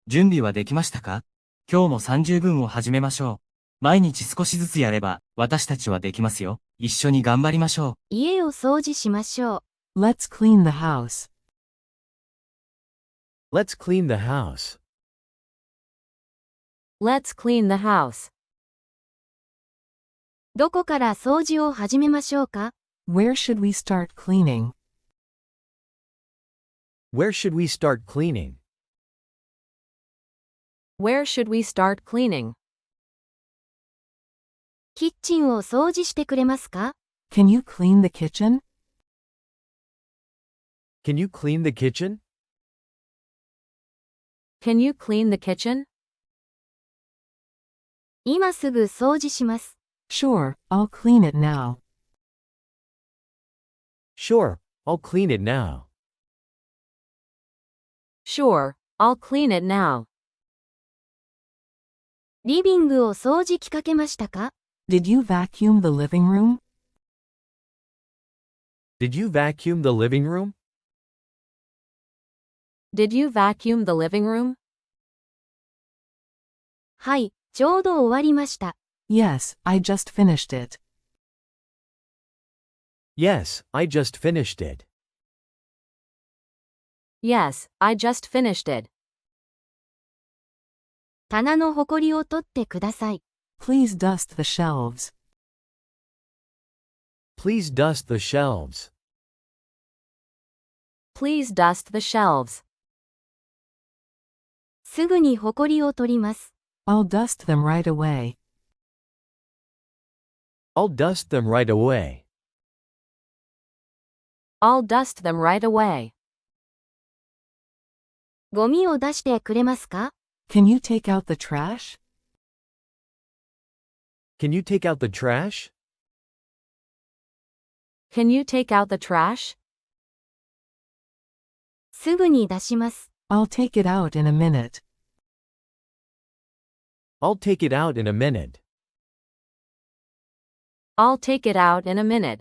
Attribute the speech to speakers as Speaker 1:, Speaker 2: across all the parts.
Speaker 1: 準備はできましたか？今日も30文を始めましょう。毎日少しずつやれば、私たちはできますよ。一緒に頑張りましょう。
Speaker 2: 家を掃除しましょう。
Speaker 3: Let's clean the house.
Speaker 4: Let's clean the house.
Speaker 2: Let's clean the house. どこから掃除を始めましょうか？
Speaker 3: Where should we start cleaning?
Speaker 4: Where should we start cleaning?
Speaker 2: Where should we start cleaning? キッチンを掃除してくれますか？
Speaker 3: Can you clean the kitchen?
Speaker 4: Can you clean the kitchen?
Speaker 2: Can you clean the kitchen? 今すぐ掃除します。
Speaker 3: Sure, I'll clean it now.
Speaker 4: Sure, I'll clean it now.
Speaker 2: Sure, I'll clean it now. リビングを掃除機かけましたか？
Speaker 3: Did you vacuum the living room?
Speaker 4: Did you vacuum the living room?
Speaker 2: Did you vacuum the living room? はい、ちょうど終わりました。
Speaker 3: Yes, I just finished it.
Speaker 4: Yes, I just finished it.
Speaker 2: Yes, I just finished it. 棚のほこりを取ってください。
Speaker 3: Please dust the shelves.
Speaker 4: Please dust the shelves.
Speaker 2: Please dust the shelves. すぐにほこりを取ります。
Speaker 3: I'll dust them right away.
Speaker 4: I'll dust them right away.
Speaker 2: I'll dust them right away. ゴミを出してくれますか？
Speaker 3: Can you take out the trash?
Speaker 4: Can you take out the trash?
Speaker 2: Can you take out the trash? すぐに出します。
Speaker 3: I'll take it out in a minute.
Speaker 4: I'll take it out in a minute.
Speaker 2: I'll take it out in a minute.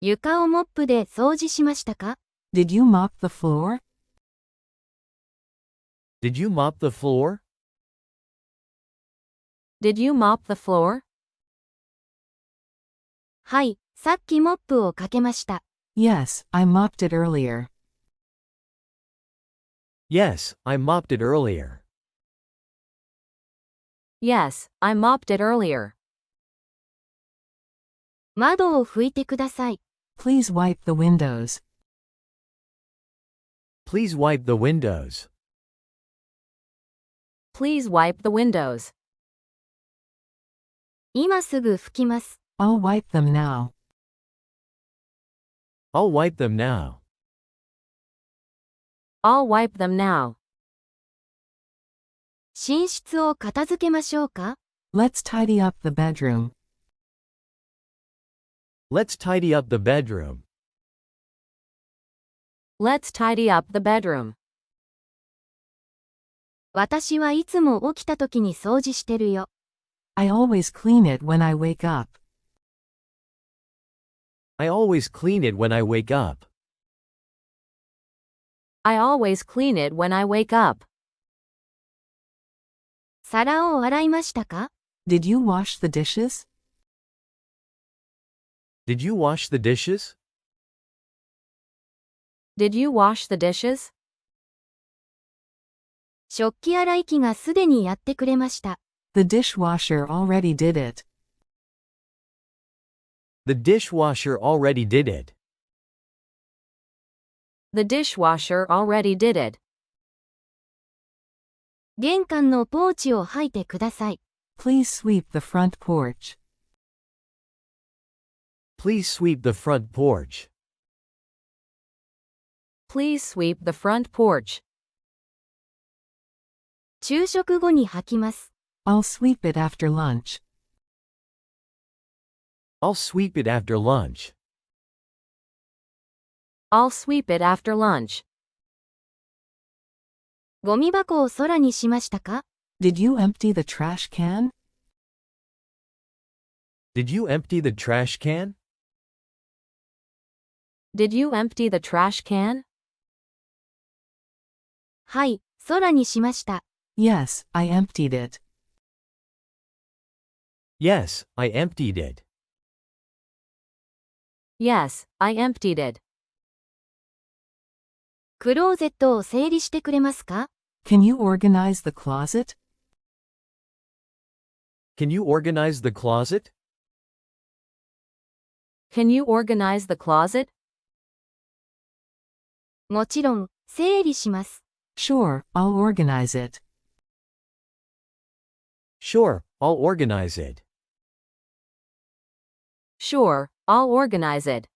Speaker 2: 床をモップで掃除しましたか？
Speaker 3: Did you mop the floor?
Speaker 4: Did you mop the floor?
Speaker 2: Did you mop the floor? はい、さっきモップをかけました。
Speaker 3: Yes, I mopped it earlier.
Speaker 4: Yes, I mopped it earlier.
Speaker 2: Yes, I mopped it earlier. 窓を拭いてください。
Speaker 3: Please wipe the windows.
Speaker 4: Please wipe the windows.
Speaker 2: Please wipe the windows. 今すぐ拭きます。
Speaker 3: I'll wipe them now.
Speaker 4: I'll wipe them now.
Speaker 2: I'll wipe them now. 寝室を片付けましょうか？
Speaker 3: Let's tidy up the bedroom.
Speaker 4: Let's tidy up the bedroom.
Speaker 2: Let's tidy up the bedroom. 私はいつも起きたときに掃除してるよ。
Speaker 3: I always clean it when I wake up.
Speaker 4: I always clean it when I wake up.
Speaker 2: I always clean it when I wake up. 皿を洗いましたか？
Speaker 3: Did you wash the dishes?
Speaker 4: Did you wash the dishes?
Speaker 2: Did you wash the dishes? 食器洗い機がすでにやってくれました。
Speaker 3: The dishwasher already did it.
Speaker 4: The dishwasher already did it.
Speaker 2: The dishwasher already did it. 玄関のポーチを掃いてください。
Speaker 3: Please sweep the front porch.
Speaker 4: Please sweep the front porch.
Speaker 2: Please sweep the front porch. 昼食後に掃きます。
Speaker 3: I'll sweep it after lunch.
Speaker 4: I'll sweep it after lunch.
Speaker 2: I'll sweep it after lunch. ゴミ箱を空にしましたか？
Speaker 3: Did you empty the trash can?
Speaker 4: Did you empty the trash can?
Speaker 2: Did you empty the trash can? はい、空にしました。
Speaker 3: Yes, I emptied it.
Speaker 4: Yes, I emptied it.
Speaker 5: Yes, I emptied it.
Speaker 2: クローゼットを整理してくれますか？
Speaker 3: Can you organize the closet?
Speaker 4: Can you organize the closet?
Speaker 5: Can you organize the closet?
Speaker 2: もちろん、整理します。
Speaker 3: Sure, I'll organize it.
Speaker 4: Sure, I'll organize it.
Speaker 5: Sure, I'll organize it.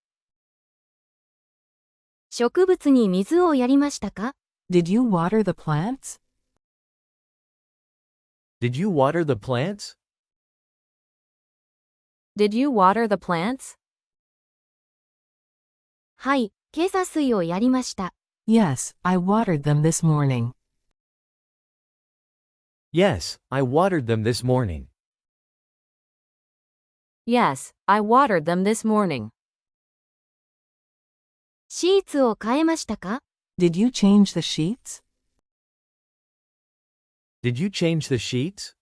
Speaker 2: 植物に水をやりましたか？
Speaker 3: Did you water the plants?
Speaker 4: Did you water the plants?
Speaker 5: Did you water the plants?
Speaker 2: はい、今朝水をやりました。
Speaker 3: Yes, I watered them this morning.
Speaker 4: Yes, I watered them this morning.
Speaker 5: Yes, I watered them this morning.
Speaker 2: シーツを変えましたか？
Speaker 3: Did you change the sheets?
Speaker 4: Did you change the sheets?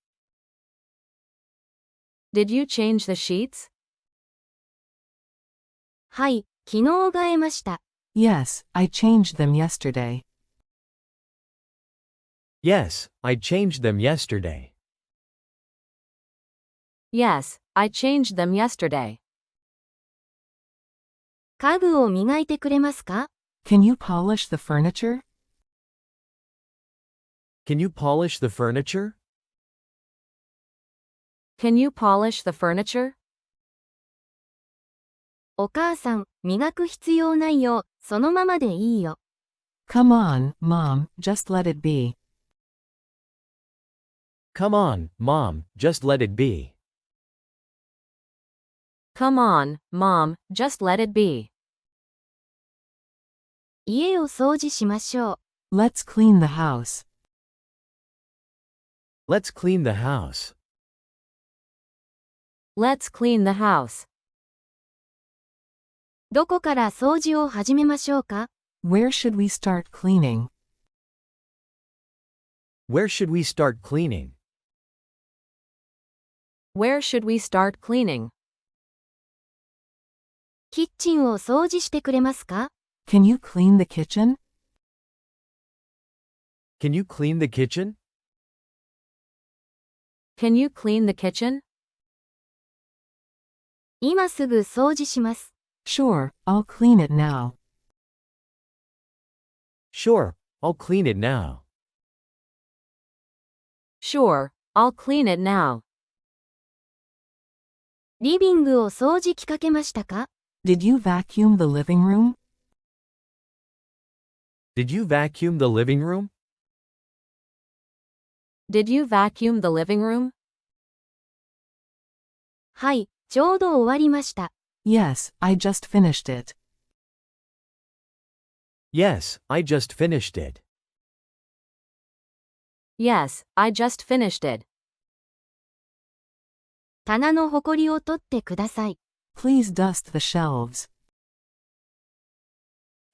Speaker 5: Did you change the sheets?
Speaker 2: はい、昨日替えました。
Speaker 3: Yes, I changed them yesterday.
Speaker 4: Yes, I changed them yesterday.
Speaker 5: Yes, I changed them yesterday.
Speaker 2: 家具を磨いてくれますか？
Speaker 3: Can you polish the furniture?
Speaker 4: Can you polish the furniture?
Speaker 5: Can you polish the furniture?
Speaker 2: お母さん、磨く必要ないよ、そのままでいいよ。
Speaker 3: Come on, Mom, just let it be.
Speaker 4: Come on, Mom, just let it be.
Speaker 5: Come on, Mom, just let it be.
Speaker 2: 家を掃除しましょう。
Speaker 3: Let's clean the house.
Speaker 4: Let's clean the house.
Speaker 5: Let's clean the house.
Speaker 2: どこから掃除を始めましょうか？
Speaker 3: Where should we start cleaning?
Speaker 4: Where should we start cleaning?
Speaker 5: Where should we start cleaning?
Speaker 2: キッチンを掃除してくれますか？
Speaker 3: Can you clean the kitchen?
Speaker 4: Can you clean the kitchen?
Speaker 5: Can you clean the kitchen?
Speaker 2: 今すぐ掃除します。
Speaker 3: Sure, I'll clean it now.
Speaker 4: Sure, I'll clean it now.
Speaker 5: Sure, I'll clean it now.
Speaker 2: リビングを掃除機かけましたか？
Speaker 3: Did you vacuum the living room?
Speaker 4: Did you vacuum the living room?
Speaker 5: Did you vacuum the living room?
Speaker 2: はい、ちょうど終わりました。
Speaker 3: Yes, I just finished it.
Speaker 4: Yes, I just finished it.
Speaker 5: Yes, I just finished it.
Speaker 2: 棚のほこりを取ってください。
Speaker 3: Please dust the shelves.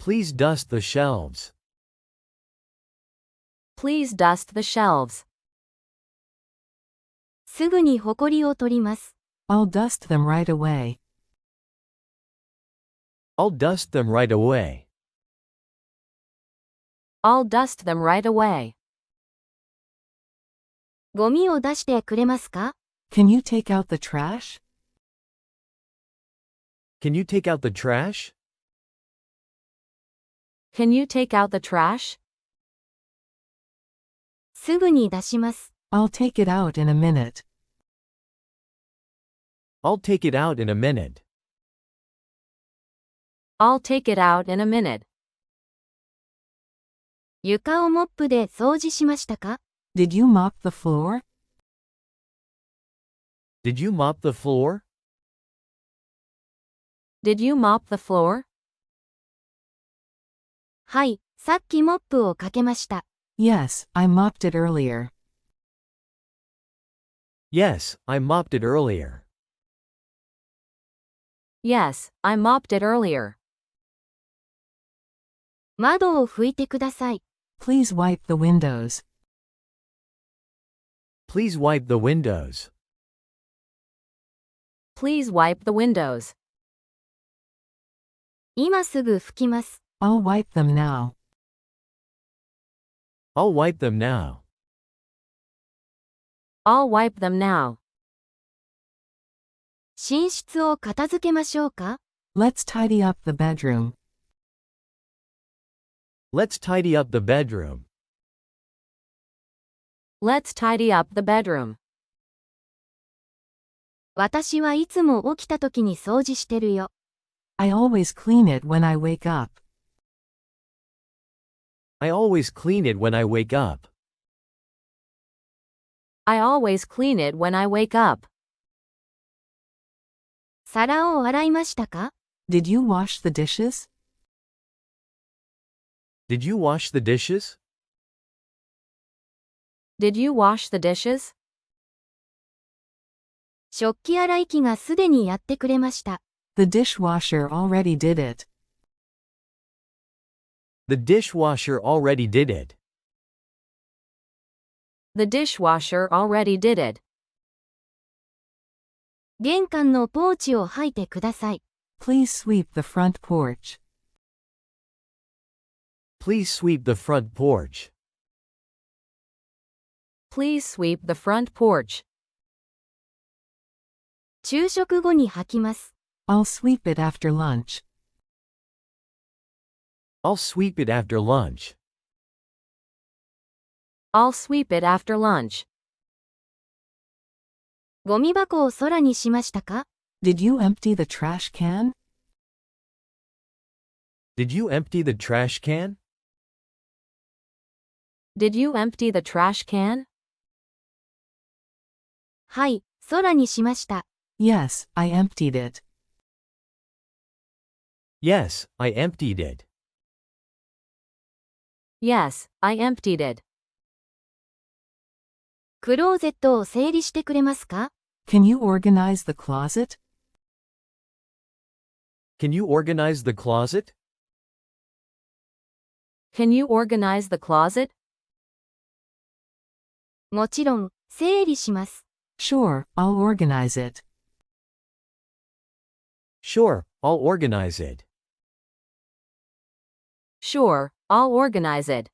Speaker 4: Please dust the shelves.
Speaker 5: Please dust the shelves.
Speaker 2: すぐにほこりを取ります。
Speaker 3: I'll dust them right away.
Speaker 4: I'll dust them right away.
Speaker 5: I'll dust them right away.
Speaker 2: ゴミを出してくれますか？
Speaker 3: Can you take out the trash?
Speaker 4: Can you take out the trash?
Speaker 5: Can you take out the trash?
Speaker 2: すぐに出します。
Speaker 3: I'll take it out in a minute.
Speaker 4: I'll take it out in a minute.
Speaker 5: I'll take it out in a minute.
Speaker 2: 床をモップで掃除しましたか？
Speaker 3: Did you mop the floor?
Speaker 4: Did you mop the floor?
Speaker 5: Did you mop the floor?
Speaker 2: はい、さっきモップをかけました。
Speaker 3: Yes, I mopped it earlier.
Speaker 4: Yes, I mopped it earlier.
Speaker 5: Yes, I mopped it earlier.
Speaker 2: 窓を拭いてください。
Speaker 3: Please wipe the windows.
Speaker 4: Please wipe the windows.
Speaker 5: Please wipe the windows.
Speaker 2: 今すぐ拭きます。
Speaker 3: I'll wipe them now.
Speaker 4: I'll wipe them now.
Speaker 5: I'll wipe them now.
Speaker 2: 寝室を片付けましょうか？
Speaker 3: Let's tidy up the bedroom.
Speaker 4: Let's tidy up the bedroom.
Speaker 5: Let's tidy up the bedroom.
Speaker 2: 私はいつも起きたときに掃除してるよ。
Speaker 3: I always clean it when I wake up.
Speaker 4: I always clean it when I wake up.
Speaker 5: I always clean it when I wake up.
Speaker 2: 皿を洗いましたか？
Speaker 3: Did you wash the dishes?
Speaker 4: Did you wash the dishes?
Speaker 5: Did you wash the dishes?
Speaker 2: 食器洗い機がすでにやってくれました。
Speaker 3: The dishwasher already did it.
Speaker 4: The dishwasher already did it.
Speaker 5: The dishwasher already did it.
Speaker 2: 玄関のポーチを掃いてください。
Speaker 3: Please sweep the front porch.
Speaker 4: Please sweep the front porch.
Speaker 5: Please sweep the front porch.
Speaker 2: 昼食後に掃きます。
Speaker 3: I'll sweep it after lunch.
Speaker 4: I'll sweep it after lunch.
Speaker 5: I'll sweep it after lunch.
Speaker 2: ゴミ箱を空にしましたか？
Speaker 3: Did you empty the trash can?
Speaker 4: Did you empty the trash can?
Speaker 5: Did you empty the trash can?
Speaker 2: はい、空にしました。
Speaker 3: Yes, I emptied it.
Speaker 4: Yes, I emptied it.
Speaker 5: Yes, I emptied it.
Speaker 2: クローゼットを整理してくれますか？
Speaker 3: Can you organize the closet?
Speaker 4: Can you organize the closet?
Speaker 5: Can you organize the closet?
Speaker 2: もちろん、整理します。
Speaker 3: Sure, I'll organize it.
Speaker 4: Sure, I'll organize it.
Speaker 5: Sure, I'll organize it.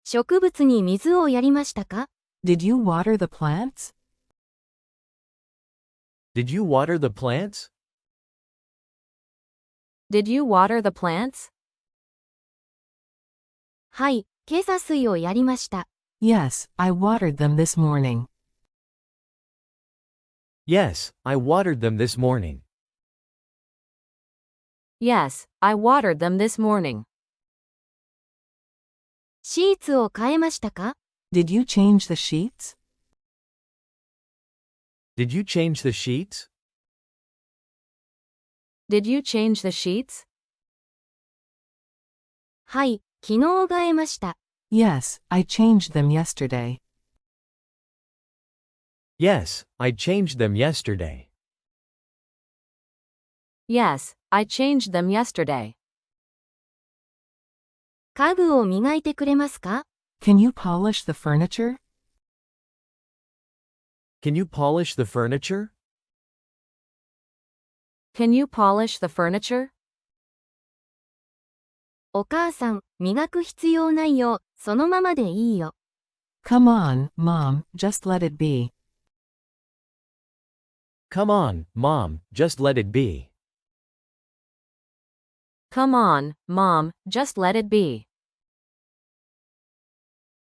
Speaker 2: 植物に水をやりましたか？
Speaker 3: Did you water the plants?
Speaker 4: Did you water the plants?
Speaker 5: Did you water the plants?
Speaker 2: はい、今朝水をやりました。
Speaker 3: Yes, I watered them this morning.
Speaker 4: Yes, I watered them this morning.
Speaker 5: Yes, I watered them this morning.
Speaker 2: シーツを変えましたか？
Speaker 3: Did you change the sheets?
Speaker 4: Did you change the sheets?
Speaker 5: Did you change the sheets?
Speaker 2: はい、昨日替えました。
Speaker 3: Yes, I changed them yesterday.
Speaker 4: Yes, I changed them yesterday.
Speaker 5: Yes, I changed them yesterday.
Speaker 2: 家具を磨いてくれますか？
Speaker 3: Can you polish the furniture?
Speaker 4: Can you polish the furniture?
Speaker 5: Can you polish the furniture?
Speaker 2: お母さん、磨く必要ないよ、そのままでいいよ。
Speaker 3: Come on, Mom, just let it be.
Speaker 4: Come on, Mom, just let it be.
Speaker 5: Come on, Mom, just let it be.